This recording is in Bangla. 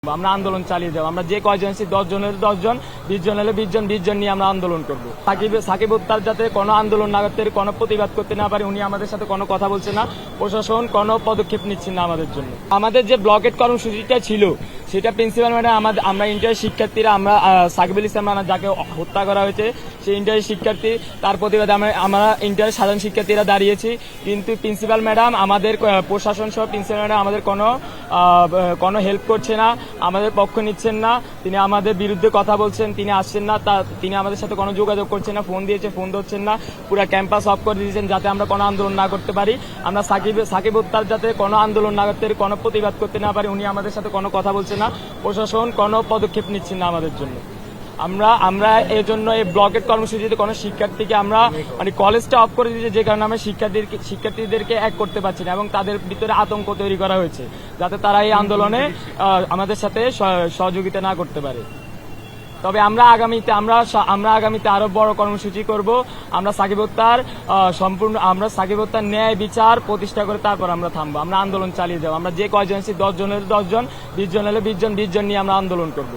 আমরা আন্দোলন চালিয়ে যাব। আমরা যে কয়জন আছি 10 জনের 10 জন, 20 জন হলে 20 জন নিয়ে আমরা আন্দোলন করব। সাকিব হত্যার যাতে কোনো আন্দোলন না করতে, কোনো প্রতিবাদ করতে না পারে, উনি আমাদের সাথে কোনো কথা বলছে না, প্রশাসন কোনো পদক্ষেপ নিচ্ছে না আমাদের জন্য। আমাদের যে ব্লকেট কর্মসূচিটা ছিল সেটা প্রিন্সিপাল ম্যাডাম আমরা ইন্টার শিক্ষার্থীরা, আমরা সাকিবুল ইসলাম রানা যাকে হত্যা করা হয়েছে সেই ইন্টার শিক্ষার্থী, তার প্রতিবাদে আমরা ইন্টার সাধারণ শিক্ষার্থীরা দাঁড়িয়েছি। কিন্তু প্রিন্সিপাল ম্যাডাম আমাদের প্রশাসন সহ প্রিন্সিপাল ম্যাডাম আমাদের কোনো হেল্প করছে না, আমাদের পক্ষ নিচ্ছেন না, তিনি আমাদের বিরুদ্ধে কথা বলছেন, তিনি আসছেন না, তিনি আমাদের সাথে কোনো যোগাযোগ করছেন না, ফোন দিয়েছে ফোন ধরছেন না, পুরো ক্যাম্পাস অফ করে দিয়েছেন যাতে আমরা কোনো আন্দোলন না করতে পারি। আমরা সাকিব হত্যার যাতে কোনো আন্দোলন না করতে, কোনো প্রতিবাদ করতে না পারি, উনি আমাদের সাথে কোনো কথা বলছেন না, প্রশাসন কোনো পদক্ষেপ নিচ্ছেন না আমাদের জন্য। আমরা এই জন্য এই ব্লকেট কর্মসূচিতে কোনো শিক্ষার্থীকে আমরা কলেজটা অফ করে দিয়েছি, যে কারণে আমরা শিক্ষার্থীদেরকে এক করতে পারছি না এবং তাদের ভিতরে আতঙ্ক তৈরি করা হয়েছে যাতে তারা এই আন্দোলনে আমাদের সাথে সহযোগিতা না করতে পারে। তবে আমরা আগামীতে আরো বড় কর্মসূচি করব। আমরা সাকিব হত্যার ন্যায় বিচার প্রতিষ্ঠা করে তারপর আমরা থামবো। আমরা আন্দোলন চালিয়ে যাব। আমরা যে কয়জন আছি 10 জনের 10 জন, 20 জন হলে 20 জন নিয়ে আমরা আন্দোলন করব।